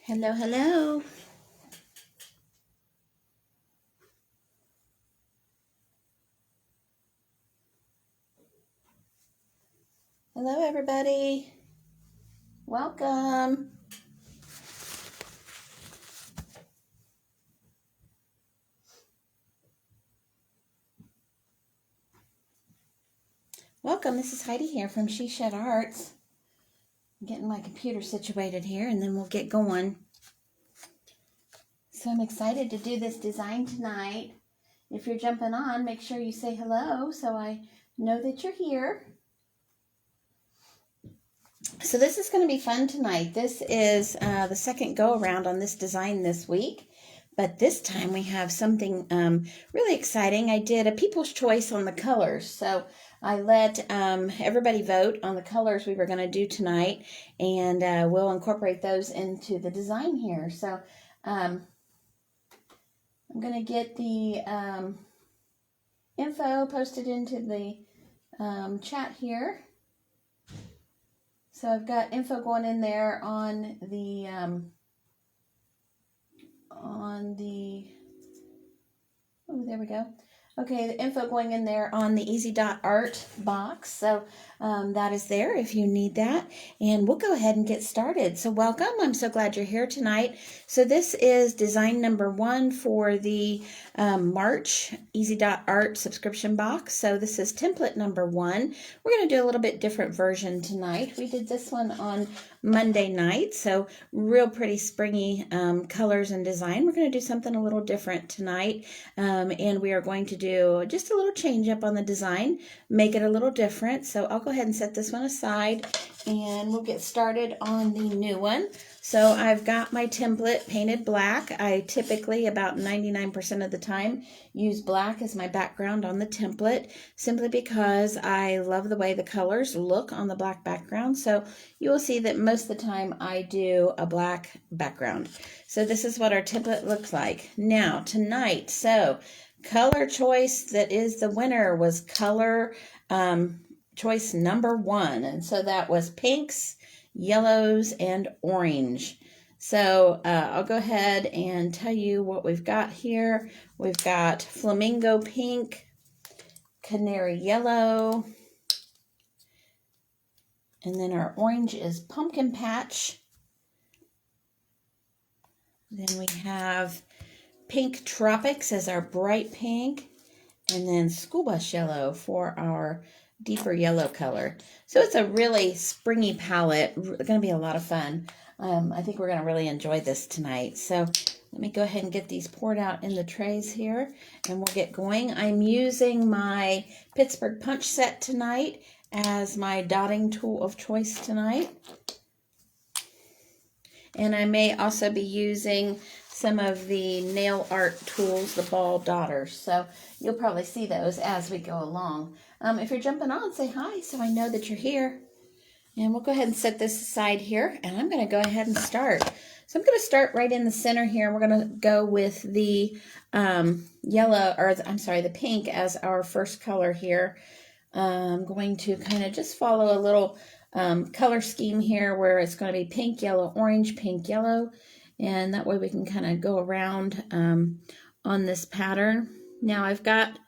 Hello, hello. Hello, everybody. Welcome. Welcome. This is Heidi here from She Shed Arts. I'm getting my computer situated here and then we'll get going. So I'm excited to do this design tonight. If you're jumping on, make sure you say hello so I know that you're here. So this is going to be fun tonight. This is the second go around on this design this week. But this time we have something really exciting. I did a people's choice on the colors. So I let everybody vote on the colors we were going to do tonight. And we'll incorporate those into the design here. So I'm going to get the info posted into the chat here. So I've got info going in there on the oh, there we go. Okay, the info going in there on the Easy Dot Art box. So that is there if you need that. And we'll go ahead and get started. So welcome. I'm so glad you're here tonight. So this is design number 1 for the March Easy Dot Art subscription box. So this is template number 1. We're going to do a little bit different version tonight. We did this one on Monday night. So real pretty springy colors and design. We're going to do something a little different tonight. And we are going to do just a little change up on the design, make it a little different. So I'll go ahead and set this one aside and we'll get started on the new one. So I've got my template painted black. I typically about 99% of the time use black as my background on the template simply because I love the way the colors look on the black background. So you will see that most of the time I do a black background. So this is what our template looks like. Now tonight, so color choice that is the winner was color choice number 1. And so that was pinks, yellows, and orange. So I'll go ahead and tell you what we've got here. We've got flamingo pink, canary yellow, and then our orange is pumpkin patch. Then we have pink tropics as our bright pink, and then school bus yellow for our deeper yellow color. So it's a really springy palette. It's going to be a lot of fun. I think we're going to really enjoy this tonight. So let me go ahead and get these poured out in the trays here and we'll get going. I'm using my Pittsburgh punch set tonight as my dotting tool of choice tonight. And I may also be using some of the nail art tools, the ball dotters. So you'll probably see those as we go along. If you're jumping on, say hi so I know that you're here. And we'll go ahead and set this aside here. And I'm going to go ahead and start. So I'm going to start right in the center here. We're going to go with the the pink as our first color here. I'm going to kind of just follow a little color scheme here where it's going to be pink, yellow, orange, pink, yellow. And that way we can kind of go around on this pattern. Now I've got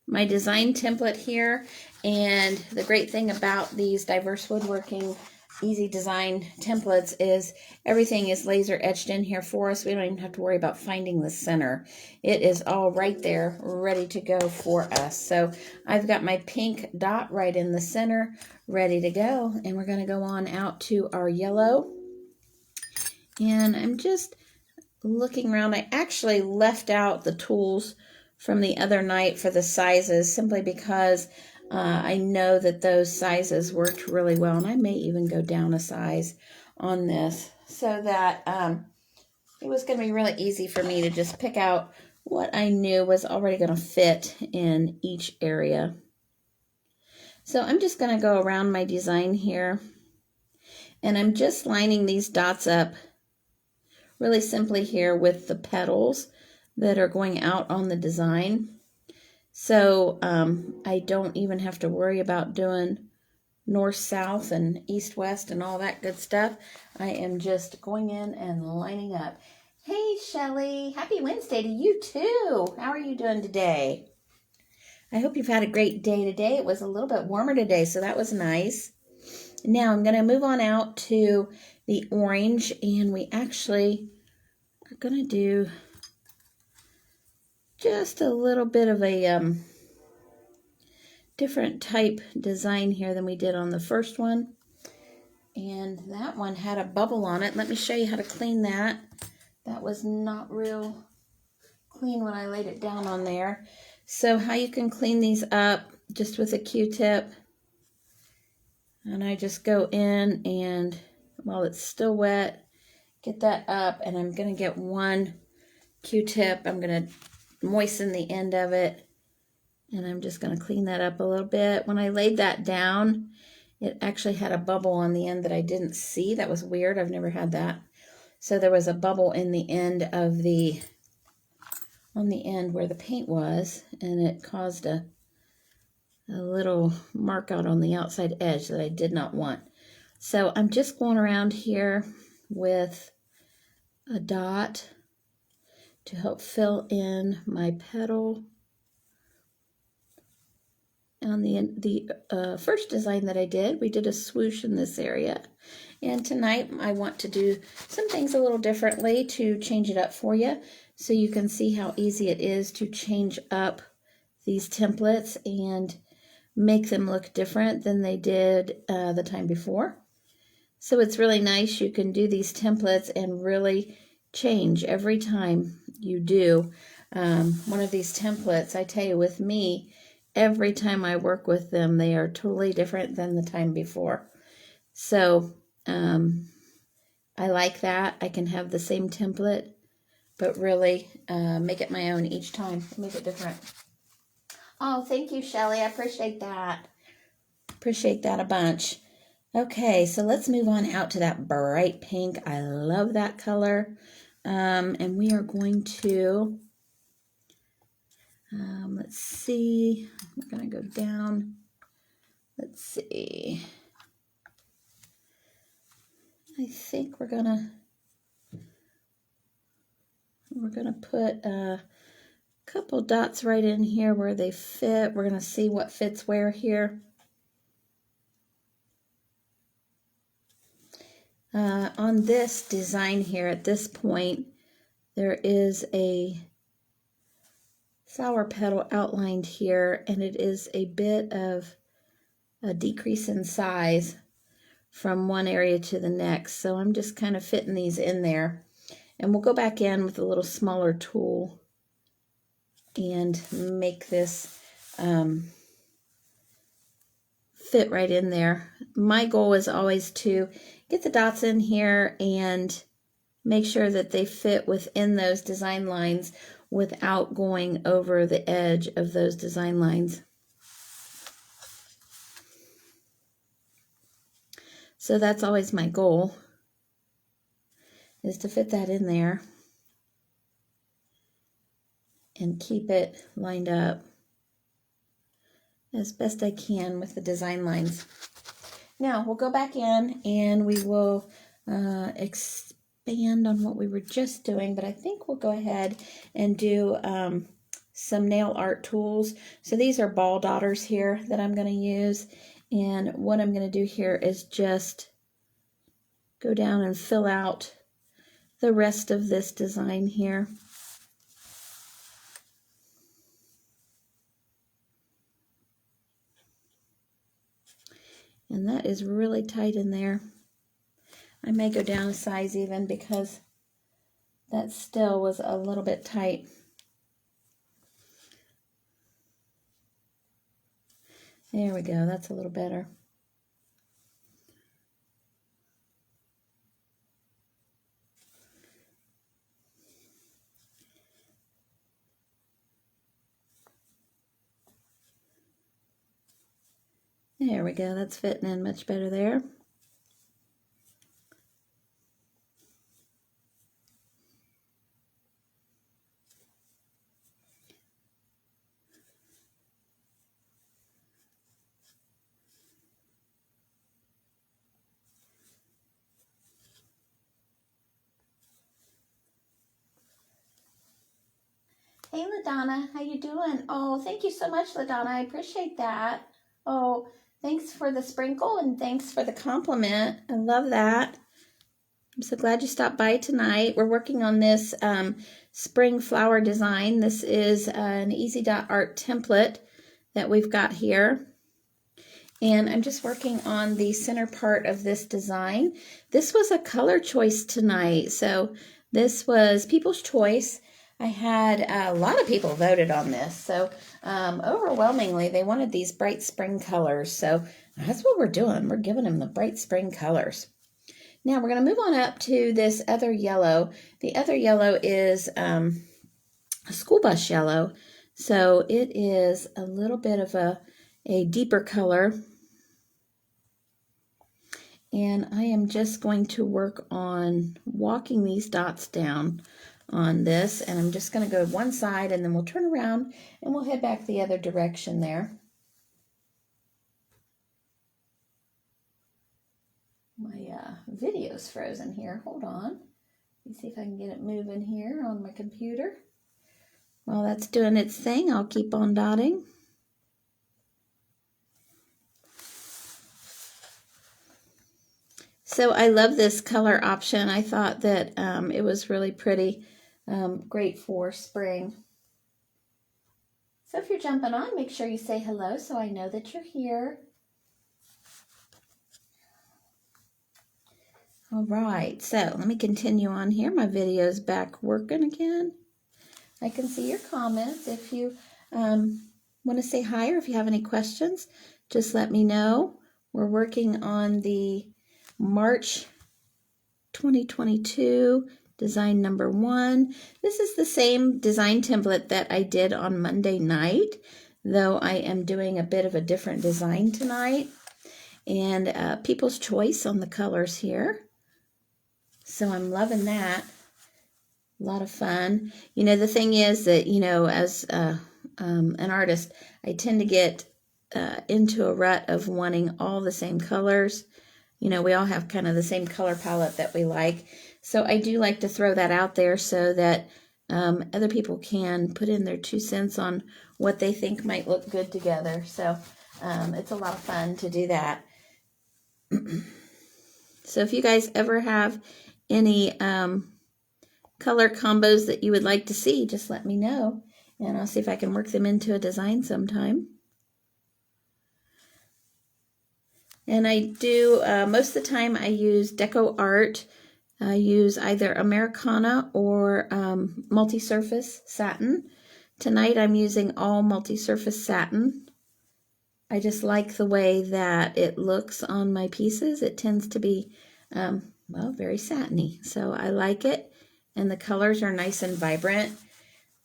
my design template here. And the great thing about these diverse woodworking easy design templates is everything is laser etched in here for us. We don't even have to worry about finding the center. It is all right there ready to go for us. So I've got my pink dot right in the center ready to go. And we're going to go on out to our yellow. And I'm just looking around. I actually left out the tools from the other night for the sizes simply because I know that those sizes worked really well. And I may even go down a size on this so that it was going to be really easy for me to just pick out what I knew was already going to fit in each area. So I'm just going to go around my design here. And I'm just lining these dots up really simply here with the petals that are going out on the design. So I don't even have to worry about doing north, south, and east, west, and all that good stuff. I am just going in and lining up. Hey, Shelly, happy Wednesday to you too. How are you doing today? I hope you've had a great day today. It was a little bit warmer today, so that was nice. Now I'm going to move on out to the orange, and we actually are going to do just a little bit of a different type design here than we did on the first one. And that one had a bubble on it. Let me show you how to clean that. That was not real clean when I laid it down on there. So how you can clean these up just with a Q-tip. And I just go in and while it's still wet, get that up, and I'm going to get one Q-tip. I'm going to moisten the end of it, and I'm just going to clean that up a little bit. When I laid that down, it actually had a bubble on the end that I didn't see. That was weird. I've never had that. So there was a bubble in the end of on the end where the paint was, and it caused a little mark out on the outside edge that I did not want. So I'm just going around here with a dot to help fill in my petal. On the first design that I did, we did a swoosh in this area. And tonight I want to do some things a little differently to change it up for you so you can see how easy it is to change up these templates and make them look different than they did the time before. So it's really nice. You can do these templates and really change every time you do one of these templates. I tell you, with me, every time I work with them, they are totally different than the time before. So I like that. I can have the same template, but really make it my own each time, make it different. Oh, thank you, Shelly. I appreciate that. Appreciate that a bunch. Okay, so let's move on out to that bright pink. I love that color. And we are going to, let's see, we're going to go down. Let's see. I think we're going to put a couple dots right in here where they fit. We're going to see what fits where here. On this design here at this point, there is a flower petal outlined here, and it is a bit of a decrease in size from one area to the next. So I'm just kind of fitting these in there, and we'll go back in with a little smaller tool and make this fit right in there. My goal is always to get the dots in here and make sure that they fit within those design lines without going over the edge of those design lines. So that's always my goal, is to fit that in there and keep it lined up as best I can with the design lines. Now we'll go back in and we will expand on what we were just doing, but I think we'll go ahead and do some nail art tools. So these are ball dotters here that I'm going to use, and what I'm going to do here is just go down and fill out the rest of this design here. And that is really tight in there. I may go down a size even because that still was a little bit tight. There we go, that's a little better. There we go, that's fitting in much better there. Hey, LaDonna, how you doing? Oh, thank you so much, LaDonna. I appreciate that. Oh, thanks for the sprinkle and thanks for the compliment. I love that. I'm so glad you stopped by tonight. We're working on this spring flower design. This is an Easy Dot Art template that we've got here. And I'm just working on the center part of this design. This was a color choice tonight. So this was people's choice. I had a lot of people voted on this. So overwhelmingly, they wanted these bright spring colors. So that's what we're doing. We're giving them the bright spring colors. Now we're going to move on up to this other yellow. The other yellow is a school bus yellow. So it is a little bit of a deeper color. And I am just going to work on walking these dots down on this. And I'm just going to go one side and then we'll turn around and we'll head back the other direction there. My video's frozen here. Hold on. Let me see if I can get it moving here on my computer. While that's doing its thing, I'll keep on dotting. So I love this color option. I thought that it was really pretty, great for spring. So if you're jumping on, make sure you say hello so I know that you're here. All right, so let me continue on here. My video's back working again. I can see your comments. If you want to say hi or if you have any questions, just let me know. We're working on the March 2022 design number 1. This is the same design template that I did on Monday night, though I am doing a bit of a different design tonight. And people's choice on the colors here. So I'm loving that. A lot of fun. You know, the thing is that, you know, as an artist, I tend to get into a rut of wanting all the same colors. You know, we all have kind of the same color palette that we like. So I do like to throw that out there so that other people can put in their 2 cents on what they think might look good together. So it's a lot of fun to do that. So if you guys ever have any color combos that you would like to see, just let me know. And I'll see if I can work them into a design sometime. And I do, most of the time I use Deco Art. I use either Americana or multi-surface satin. Tonight I'm using all multi-surface satin. I just like the way that it looks on my pieces. It tends to be, well, very satiny. So I like it. And the colors are nice and vibrant.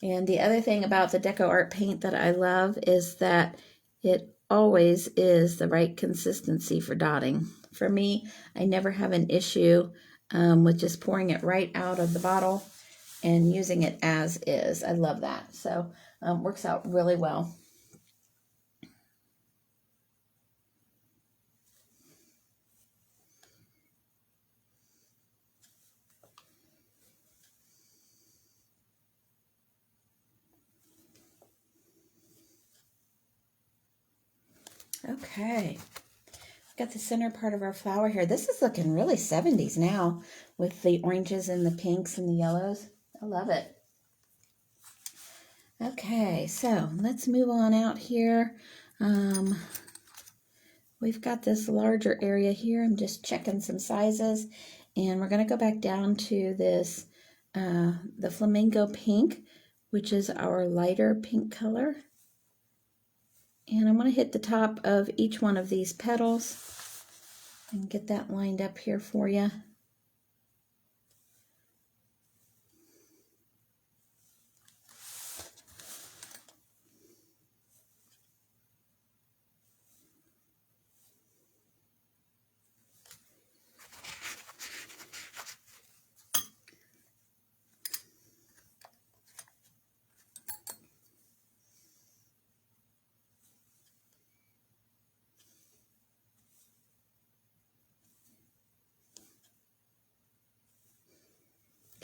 And the other thing about the Deco Art paint that I love is that it always is the right consistency for dotting. For me, I never have an issue with just pouring it right out of the bottle and using it as is. I love that. So works out really well. Okay, got the center part of our flower here. This is looking really 70s now with the oranges and the pinks and the yellows. I love it. Okay, so let's move on out here. We've got this larger area here. I'm just checking some sizes, and we're going to go back down to this, the flamingo pink, which is our lighter pink color. And I'm going to hit the top of each one of these petals and get that lined up here for you.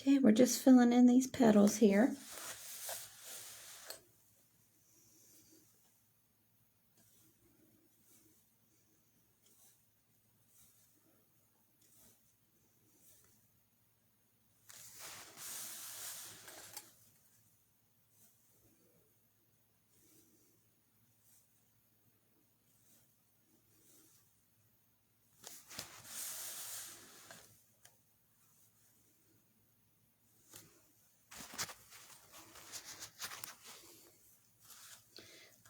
Okay, we're just filling in these petals here.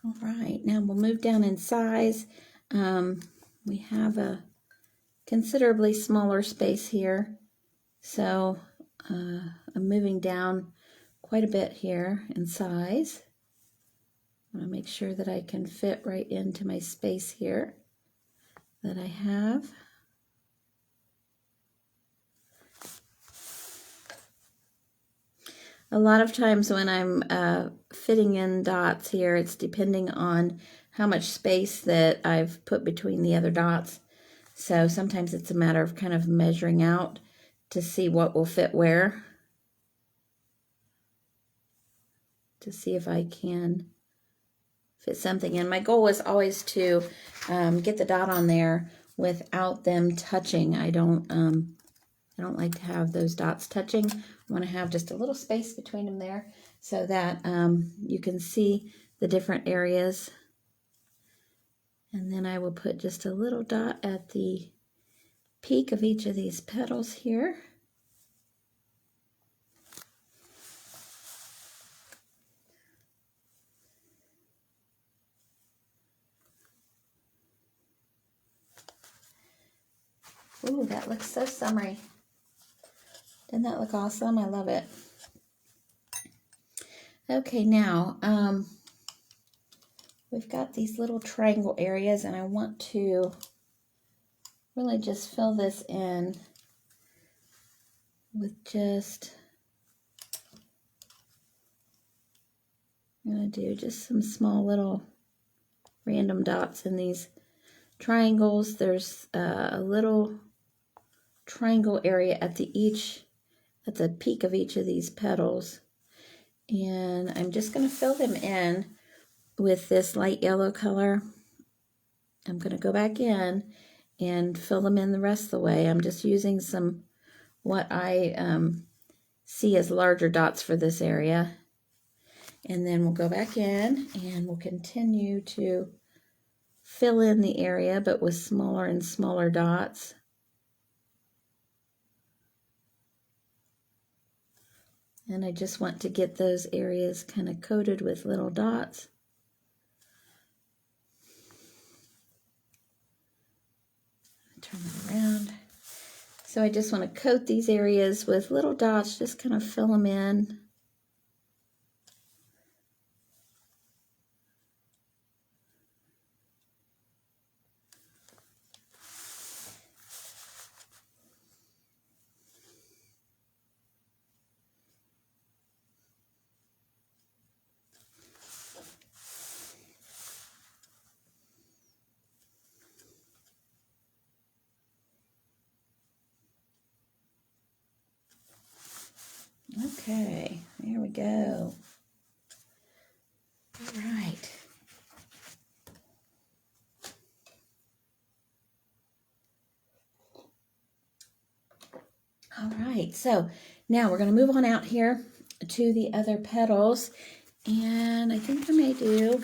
All right, now we'll move down in size. We have a considerably smaller space here, so I'm moving down quite a bit here in size. I want to make sure that I can fit right into my space here that I have. A lot of times when I'm fitting in dots here, it's depending on how much space that I've put between the other dots. So sometimes it's a matter of kind of measuring out to see what will fit where, to see if I can fit something in. My goal is always to get the dot on there without them touching. I don't like to have those dots touching. I want to have just a little space between them there so that you can see the different areas. And then I will put just a little dot at the peak of each of these petals here. Ooh, that looks so summery. Doesn't that look awesome? I love it. Okay, now we've got these little triangle areas, and I want to really just fill this in with just, I'm going to do just some small little random dots in these triangles. There's a little triangle area at the peak of each of these petals, and I'm just going to fill them in with this light yellow color. I'm going to go back in and fill them in the rest of the way. I'm just using some what I see as larger dots for this area, and then we'll go back in and we'll continue to fill in the area, but with smaller and smaller dots. And I just want to get those areas kind of coated with little dots. Turn it around. So I just want to coat these areas with little dots, just kind of fill them in. Okay, there we go. All right. All right, so now we're going to move on out here to the other petals, and I think I may do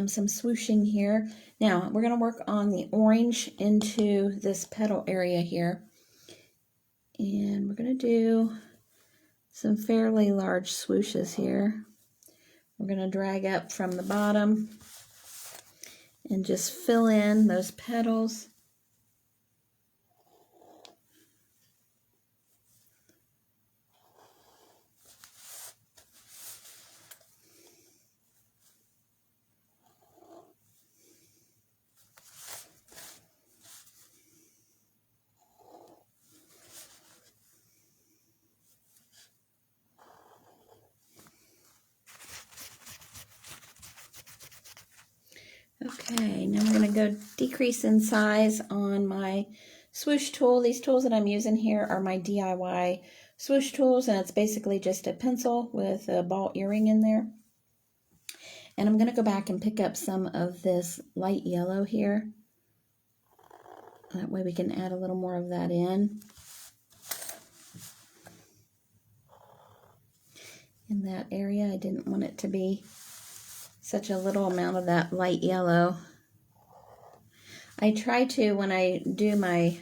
some swooshing here. Now we're going to work on the orange into this petal area here, and we're going to do some fairly large swooshes here. We're going to drag up from the bottom and just fill in those petals. Okay, now we're going to go decrease in size on my swoosh tool. These tools that I'm using here are my DIY swoosh tools, and it's basically just a pencil with a ball earring in there. And I'm going to go back and pick up some of this light yellow here. That way we can add a little more of that in that area. I didn't want it to be such a little amount of that light yellow. I try to, when I do my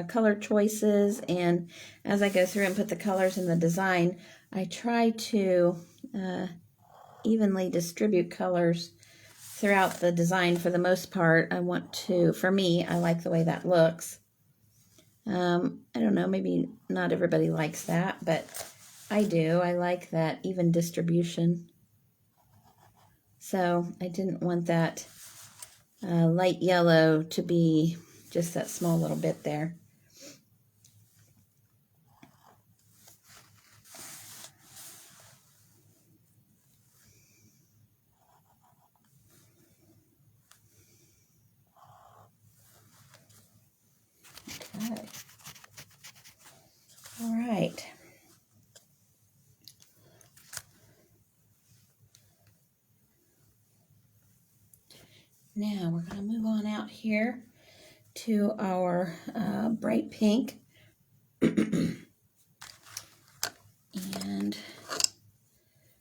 color choices and as I go through and put the colors in the design, I try to evenly distribute colors throughout the design for the most part. I want to, for me, I like the way that looks. I don't know, maybe not everybody likes that, but I do. I like that even distribution. So I didn't want that light yellow to be just that small little bit there. Okay. All right. Now we're going to move on out here to our bright pink. And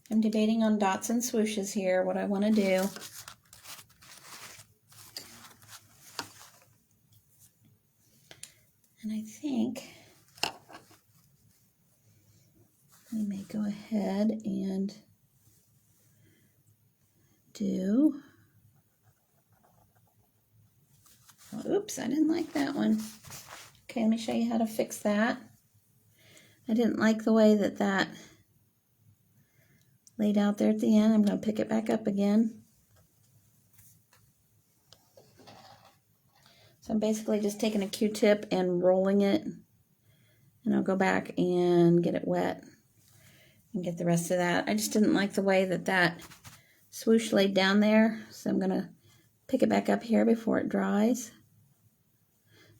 I'm debating on dots and swooshes here, what I want to do. And I think we may go ahead and do, oh, oops, I didn't like that one. Okay, let me show you how to fix that. I didn't like the way that that laid out there at the end. I'm going to pick it back up again. So I'm basically just taking a Q-tip and rolling it. And I'll go back and get it wet and get the rest of that. I just didn't like the way that that swoosh laid down there. So I'm going to pick it back up here before it dries.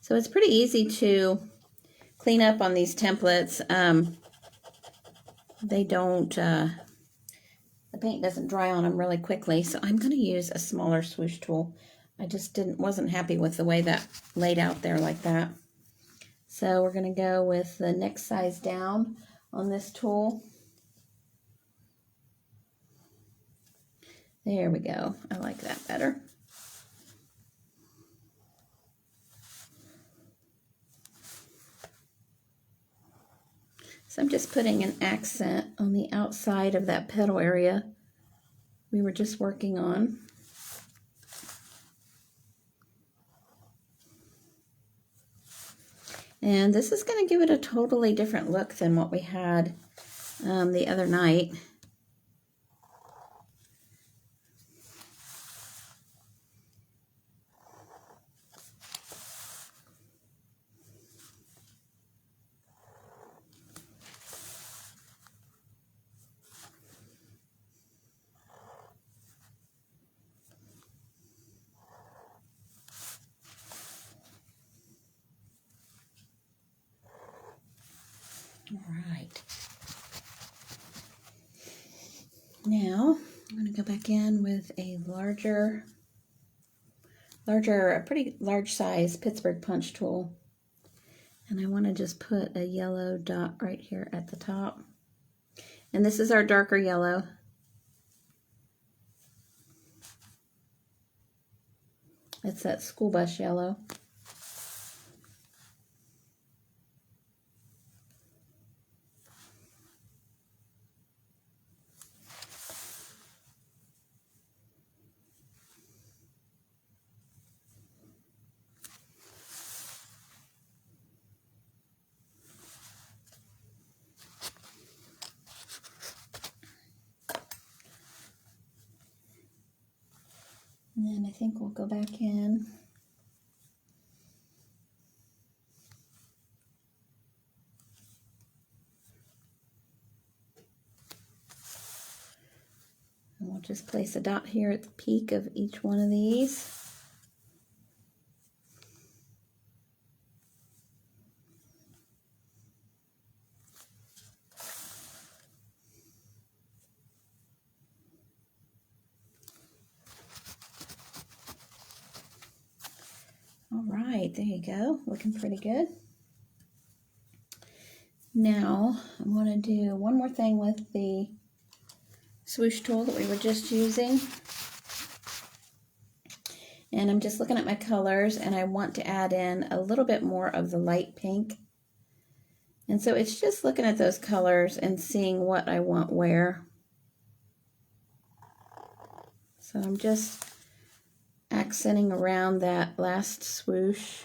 So it's pretty easy to clean up on these templates. They don't, the paint doesn't dry on them really quickly. So I'm going to use a smaller swoosh tool. I just wasn't happy with the way that laid out there like that. So we're going to go with the next size down on this tool. There we go. I like that better. So I'm just putting an accent on the outside of that petal area we were just working on. And this is going to give it a totally different look than what we had the other night. All right. Now I'm going to go back in with a a pretty large size Pittsburgh punch tool. And I want to just put a yellow dot right here at the top. And this is our darker yellow. It's that school bus yellow. And then I think we'll go back in. And we'll just place a dot here at the peak of each one of these. All right, there you go, looking pretty good. Now I'm going to do one more thing with the swoosh tool that we were just using. And I'm just looking at my colors and I want to add in a little bit more of the light pink. And so it's just looking at those colors and seeing what I want where. So I'm just accenting around that last swoosh.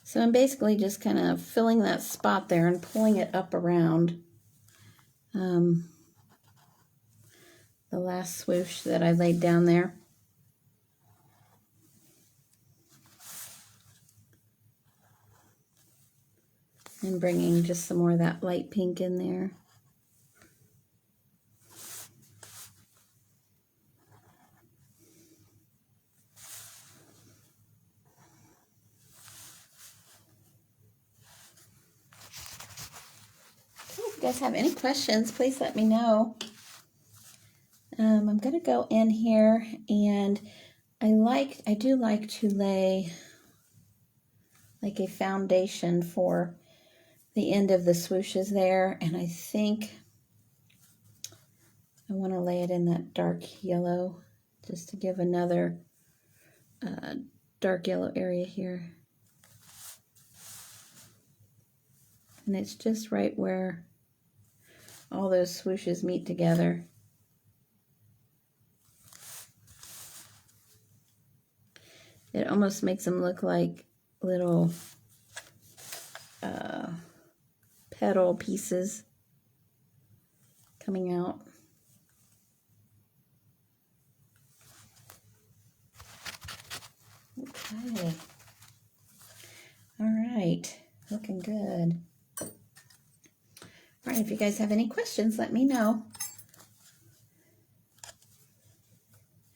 So I'm basically just kind of filling that spot there and pulling it up around the last swoosh that I laid down there. And bringing just some more of that light pink in there. If you guys have any questions, please let me know. I'm going to go in here, and I do like to lay like a foundation for the end of the swooshes there, and I think I want to lay it in that dark yellow just to give another dark yellow area here. And it's just right where all those swooshes meet together. It almost makes them look like little petal pieces coming out. Okay. All right. Looking good. All right. If you guys have any questions, let me know.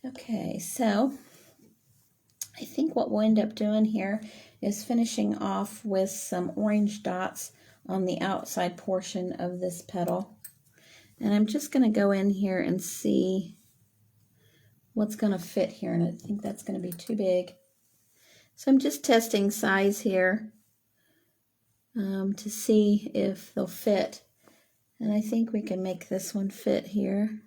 Okay. So I think what we'll end up doing here is finishing off with some orange dots on the outside portion of this petal. And I'm just going to go in here and see what's going to fit here. And I think that's going to be too big. So I'm just testing size here to see if they'll fit. And I think we can make this one fit here.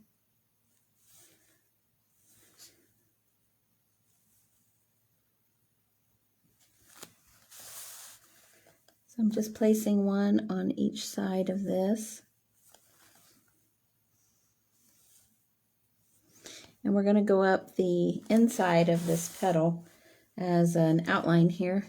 So I'm just placing one on each side of this. And we're going to go up the inside of this petal as an outline here.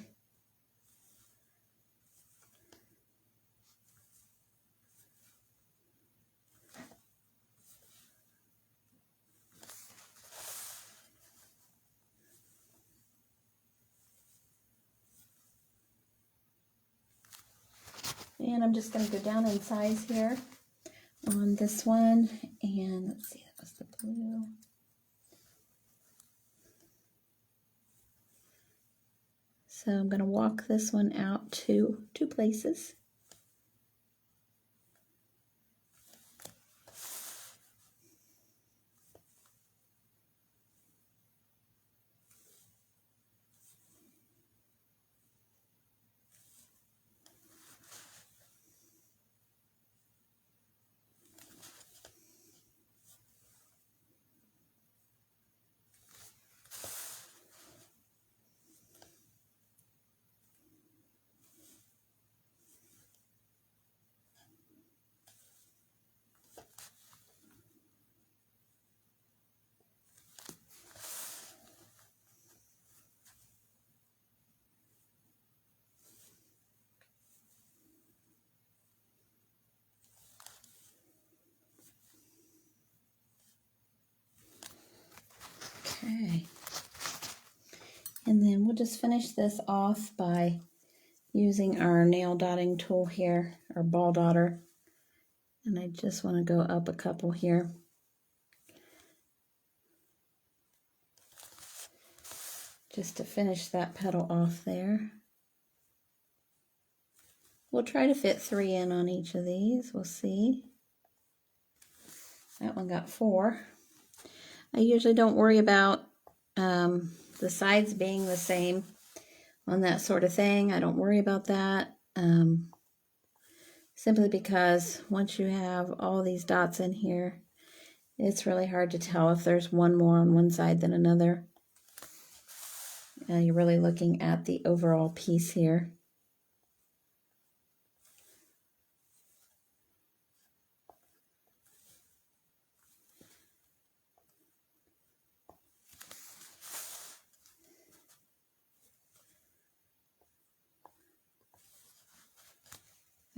And I'm just going to go down in size here on this one. And let's see, that was the blue. So I'm going to walk this one out to 2 places. Okay. And then we'll just finish this off by using our nail dotting tool here, our ball dotter. And I just want to go up a couple here. Just to finish that petal off there. We'll try to fit 3 in on each of these. We'll see. That one got 4. I usually don't worry about the sides being the same on that sort of thing. I don't worry about that. Simply because once you have all these dots in here, It's really hard to tell if there's one more on one side than another. You're really looking at the overall piece here.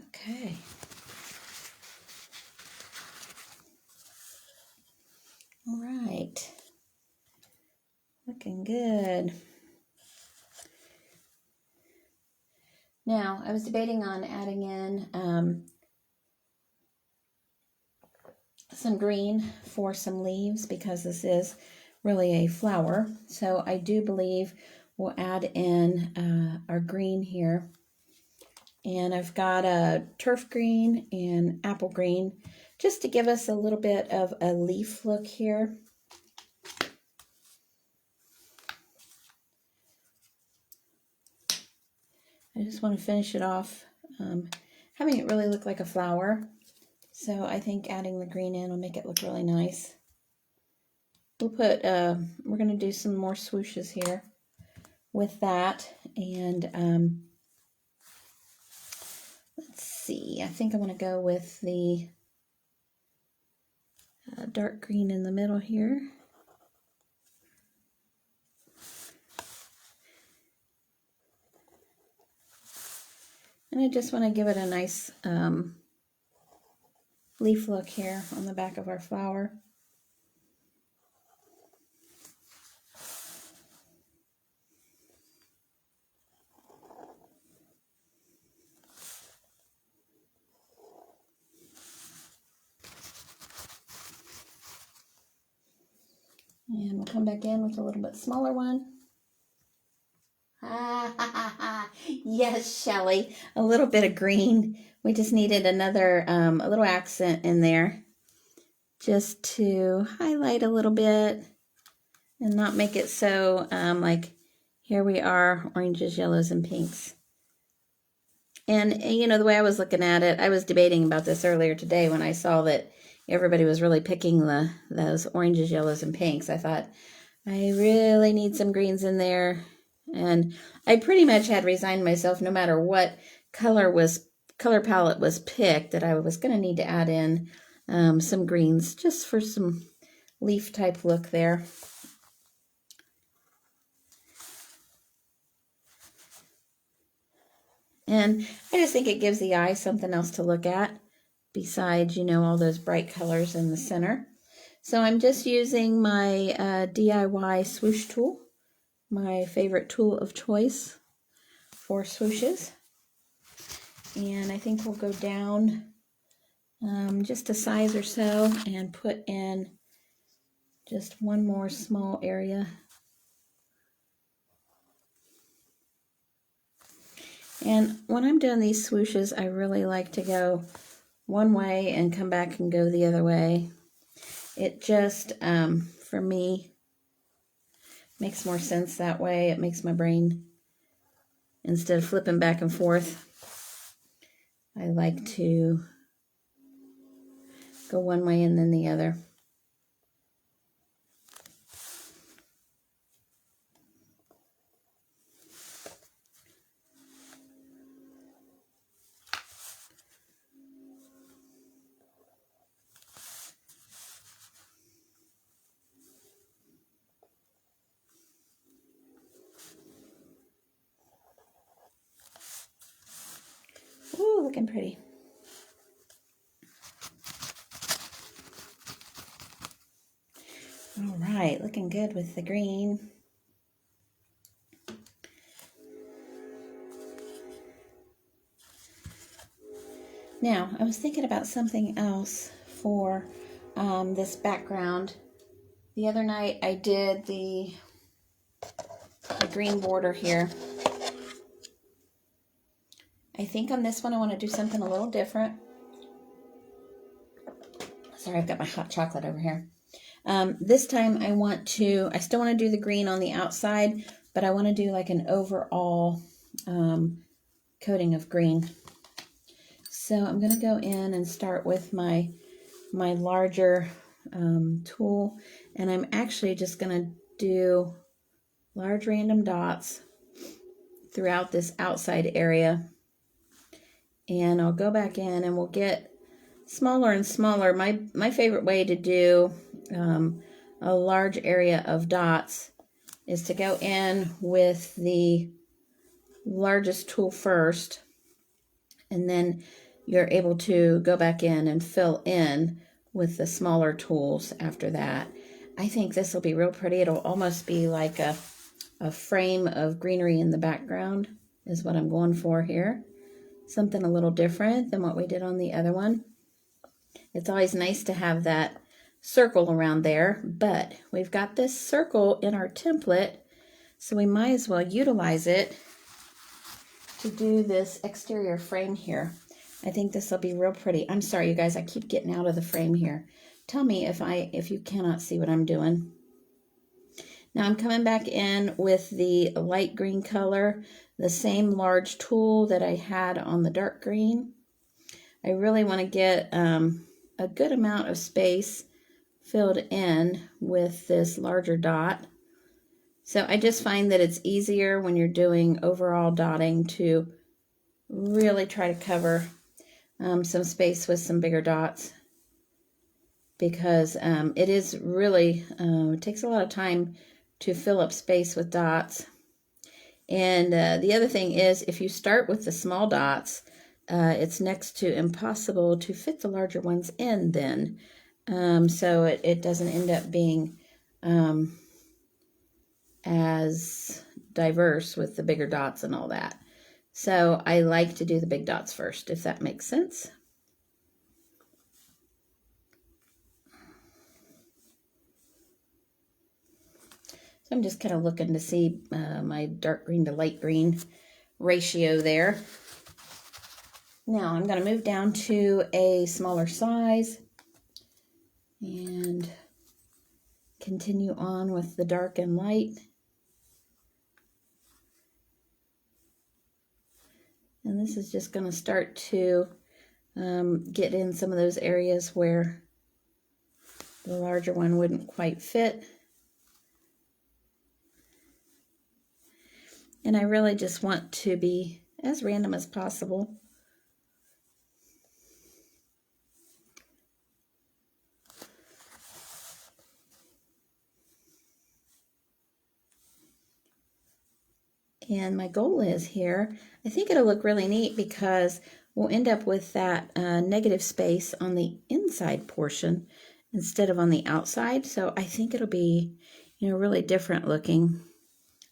Okay. All right. Looking good. Now, I was debating on adding in some green for some leaves because this is really a flower. So I do believe we'll add in our green here. And I've got a turf green and apple green just to give us a little bit of a leaf look here. I just want to finish it off, having it really look like a flower. So I think adding the green in will make it look really nice. We'll put, we're going to do some more swooshes here with that. And let's see, I think I want to go with the dark green in the middle here. And I just want to give it a nice leaf look here on the back of our flower. And we'll come back in with a little bit smaller one. Yes, Shelly, a little bit of green. We just needed another, a little accent in there just to highlight a little bit and not make it so like here we are, oranges, yellows, and pinks. And you know, the way I was looking at it, I was debating about this earlier today when I saw that everybody was really picking those oranges, yellows, and pinks. I thought, I really need some greens in there. And I pretty much had resigned myself, no matter what color palette was picked, that I was going to need to add in some greens just for some leaf type look there. And I just think it gives the eye something else to look at besides, you know, all those bright colors in the center. So I'm just using my DIY swoosh tool, my favorite tool of choice for swooshes. And I think we'll go down just a size or so and put in just one more small area. And when I'm doing these swooshes, I really like to go one way and come back and go the other way. It just, for me, makes more sense that way. It makes my brain, instead of flipping back and forth, I like to go one way and then the other. Ooh, looking pretty. All right, looking good with the green. Now, I was thinking about something else for this background. The other night I did the green border here. I think on this one I want to do something a little different. Sorry, I've got my hot chocolate over here. This time I still want to do the green on the outside, but I want to do like an overall coating of green. So I'm going to go in and start with my larger tool, and I'm actually just going to do large random dots throughout this outside area. And I'll go back in and we'll get smaller and smaller. My favorite way to do a large area of dots is to go in with the largest tool first, and then you're able to go back in and fill in with the smaller tools after that. I think this will be real pretty. It'll almost be like a frame of greenery in the background is what I'm going for here. Something a little different than what we did on the other one. It's always nice to have that circle around there, but we've got this circle in our template, so we might as well utilize it to do this exterior frame here. I think this will be real pretty. I'm sorry, you guys, I keep getting out of the frame here. Tell me if you cannot see what I'm doing. Now I'm coming back in with the light green color, the same large tool that I had on the dark green. I really want to get a good amount of space filled in with this larger dot. So I just find that it's easier when you're doing overall dotting to really try to cover some space with some bigger dots, because it is really, it takes a lot of time to fill up space with dots. And the other thing is, if you start with the small dots, it's next to impossible to fit the larger ones in then. So it doesn't end up being as diverse with the bigger dots and all that. So I like to do the big dots first, if that makes sense. So I'm just kind of looking to see my dark green to light green ratio there. Now I'm going to move down to a smaller size and continue on with the dark and light. And this is just going to start to get in some of those areas where the larger one wouldn't quite fit. And I really just want to be as random as possible. And my goal is here, I think it'll look really neat because we'll end up with that negative space on the inside portion instead of on the outside. So I think it'll be, really different looking.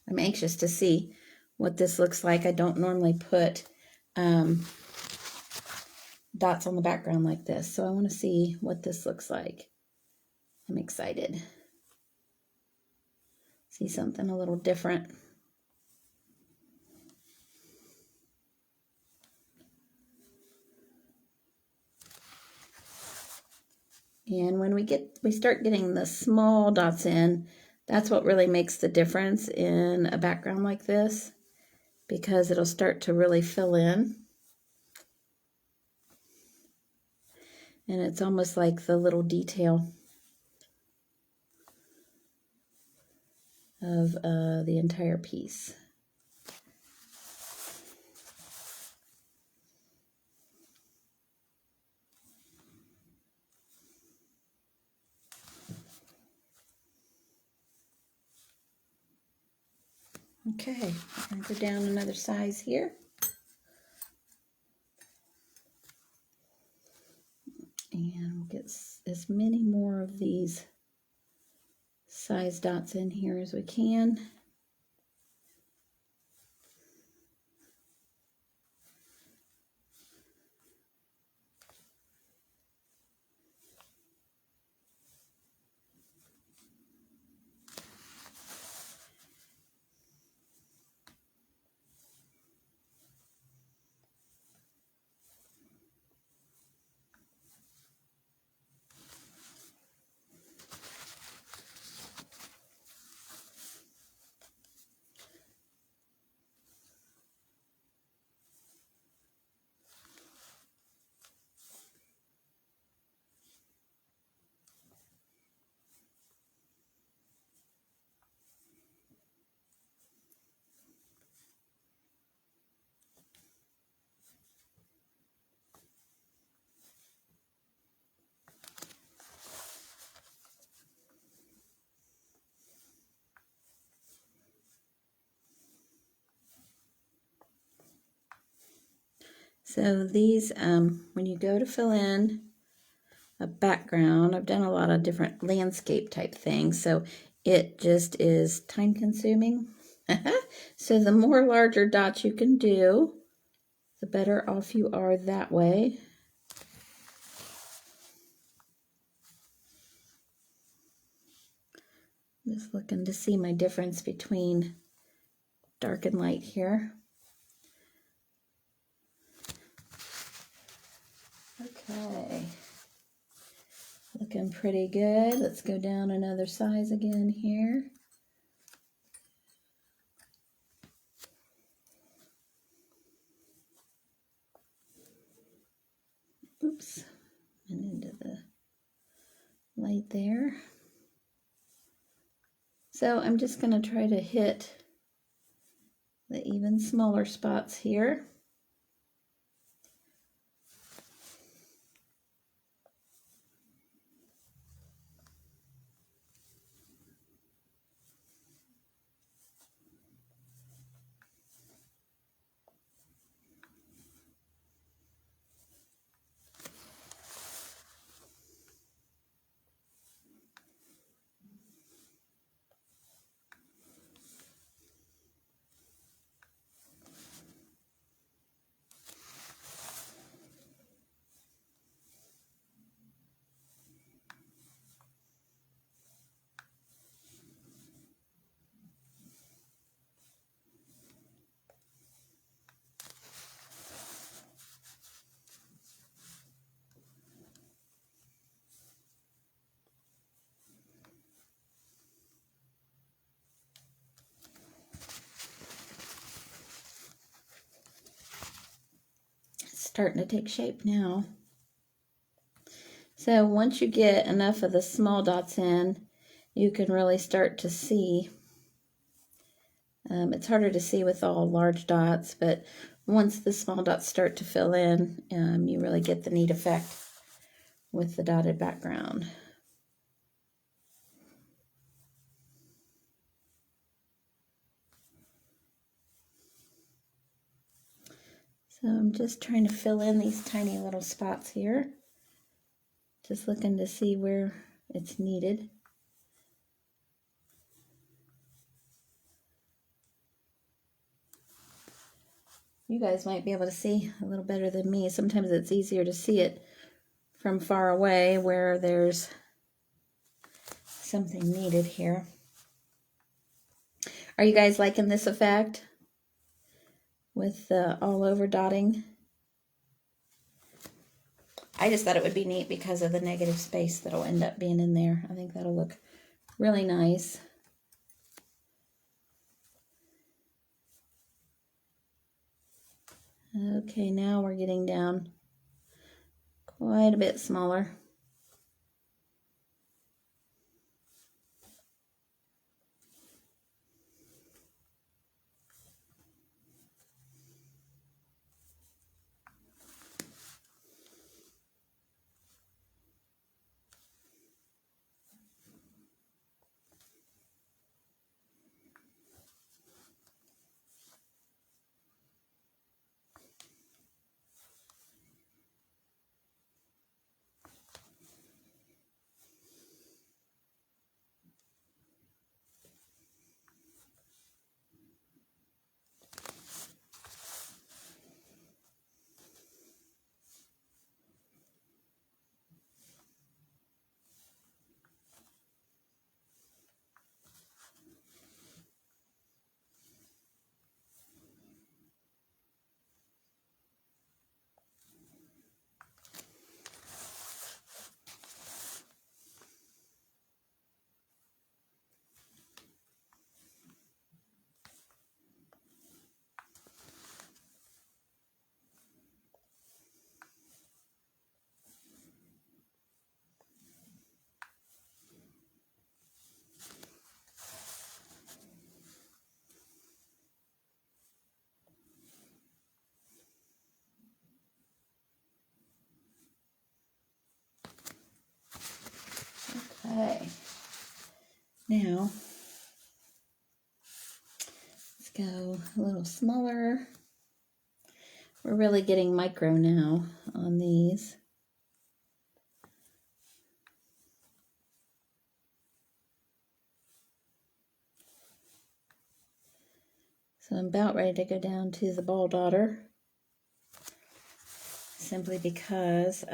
I'm anxious to see what this looks like. I don't normally put dots on the background like this, so I want to see what this looks like. I'm excited. See something a little different. And when we start getting the small dots in, that's what really makes the difference in a background like this, because it'll start to really fill in. And it's almost like the little detail of the entire piece. Okay, I'm going to go down another size here. And we'll get as many more of these size dots in here as we can. So these, when you go to fill in a background, I've done a lot of different landscape type things, so it just is time consuming. So the more larger dots you can do, the better off you are that way. Just looking to see my difference between dark and light here. Okay, looking pretty good. Let's go down another size again here. Oops, and into the light there. So I'm just going to try to hit the even smaller spots here. Starting to take shape now. So once you get enough of the small dots in, you can really start to see. It's harder to see with all large dots, but once the small dots start to fill in, you really get the neat effect with the dotted background. So I'm just trying to fill in these tiny little spots here. Just looking to see where it's needed. You guys might be able to see a little better than me. Sometimes it's easier to see it from far away where there's something needed here. Are you guys liking this effect with the all over dotting? I just thought it would be neat because of the negative space that'll end up being in there. I think that'll look really nice. Okay, now we're getting down quite a bit smaller. Okay, now let's go a little smaller We're really getting micro now on these. So I'm about ready to go down to the ball daughter, simply because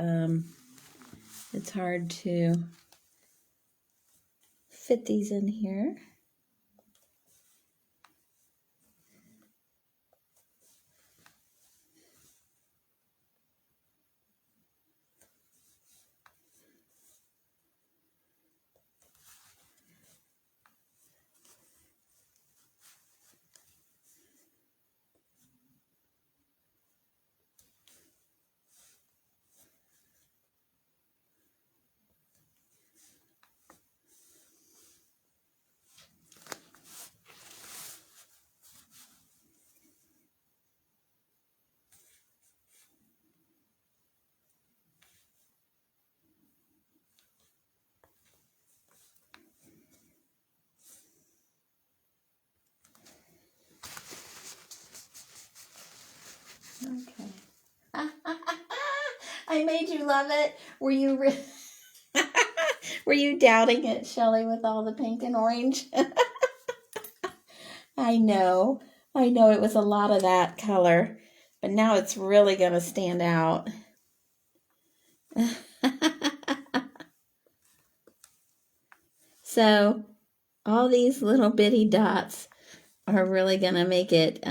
it's hard to fit these in here. Okay. I made you love it. Were you were you doubting it, Shelley, with all the pink and orange? I know. I know it was a lot of that color, but now it's really going to stand out. So all these little bitty dots are really going to make it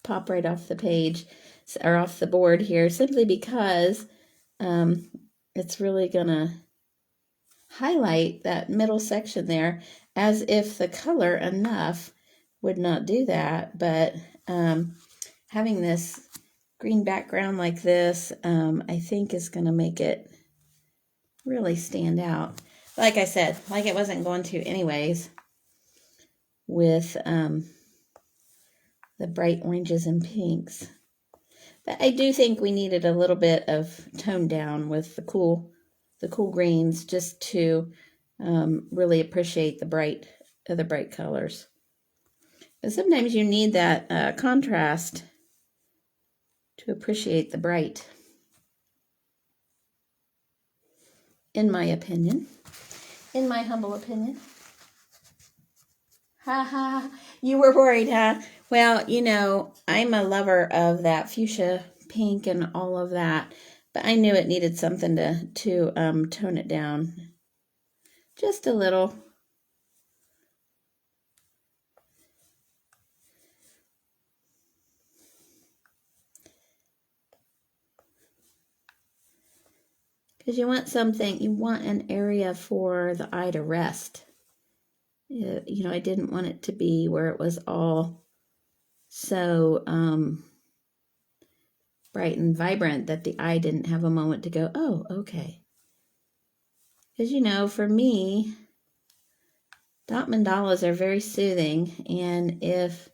pop right off the page or off the board here, simply because it's really going to highlight that middle section there, as if the color enough would not do that. But having this green background like this, I think is going to make it really stand out. Like I said, like it wasn't going to anyways with the bright oranges and pinks. But I do think we needed a little bit of tone down with the cool greens, just to really appreciate the bright colors. But sometimes you need that contrast to appreciate the bright, in my opinion. In my humble opinion. Ha ha, you were worried, huh? Well, you know, I'm a lover of that fuchsia pink and all of that, but I knew it needed something to tone it down just a little. Because you want an area for the eye to rest. You know, I didn't want it to be where it was all so bright and vibrant that the eye didn't have a moment to go, oh, okay. Because, you know, for me, dot mandalas are very soothing, and if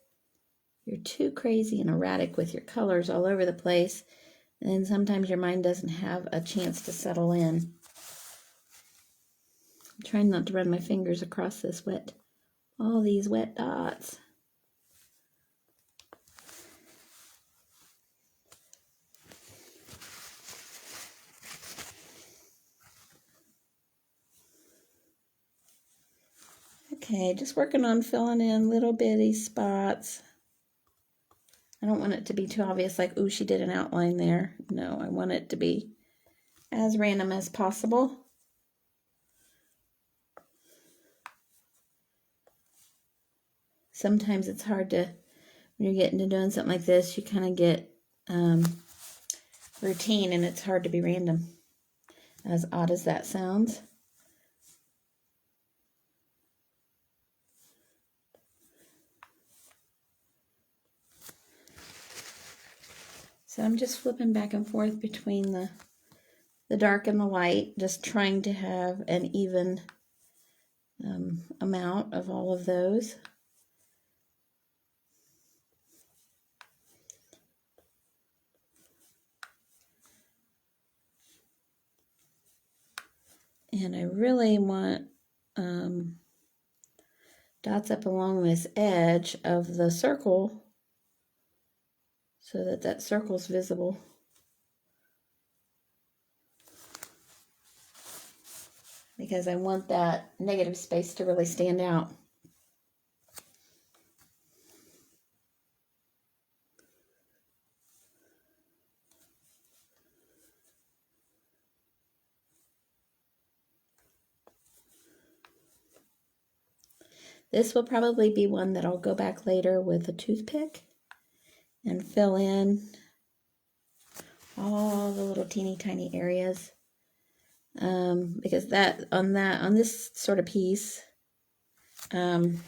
you're too crazy and erratic with your colors all over the place, then sometimes your mind doesn't have a chance to settle in. I'm trying not to run my fingers across all these wet dots. Okay, just working on filling in little bitty spots. I don't want it to be too obvious, like, ooh, she did an outline there. No, I want it to be as random as possible. Sometimes it's hard to, when you're getting to doing something like this, you kind of get routine, and it's hard to be random, as odd as that sounds. So I'm just flipping back and forth between the dark and the light, just trying to have an even amount of all of those. And I really want dots up along this edge of the circle, so that that circle's visible. Because I want that negative space to really stand out. This will probably be one that I'll go back later with a toothpick and fill in all the little teeny tiny areas. Because on this sort of piece, sometimes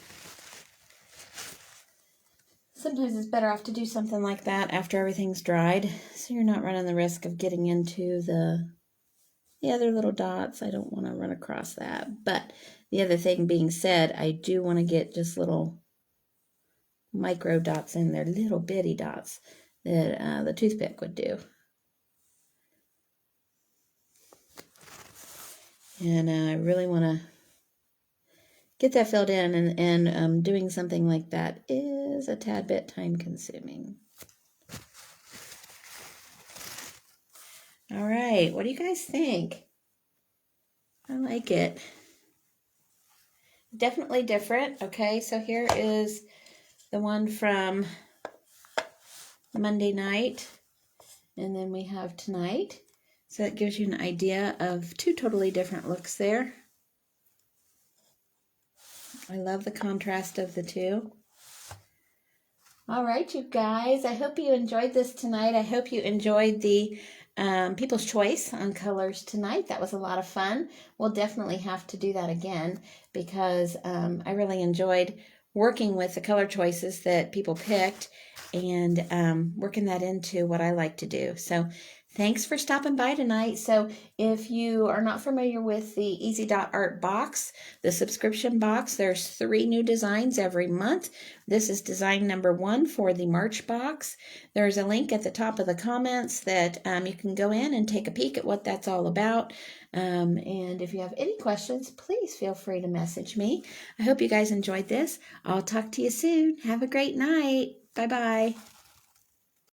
it's better off to do something like that after everything's dried, so you're not running the risk of getting into the other little dots. I don't want to run across that. But the other thing being said, I do want to get just little micro dots in there, little bitty dots that the toothpick would do. And I really want to get that filled in, and doing something like that is a tad bit time consuming. All right, what do you guys think? I like it. Definitely different. Okay, so here is the one from Monday night, and then we have tonight. So that gives you an idea of two totally different looks there. I love the contrast of the two. All right, you guys, I hope you enjoyed this tonight. I hope you enjoyed the People's Choice on colors tonight. That was a lot of fun. We'll definitely have to do that again, because I really enjoyed working with the color choices that people picked and working that into what I like to do. So thanks for stopping by tonight. So if you are not familiar with the Easy Dot Art box, the subscription box, there's 3 new designs every month. This is design number 1 for the March box. There's a link at the top of the comments that you can go in and take a peek at what that's all about. And if you have any questions, please feel free to message me. I hope you guys enjoyed this. I'll talk to you soon. Have a great night. Bye-bye.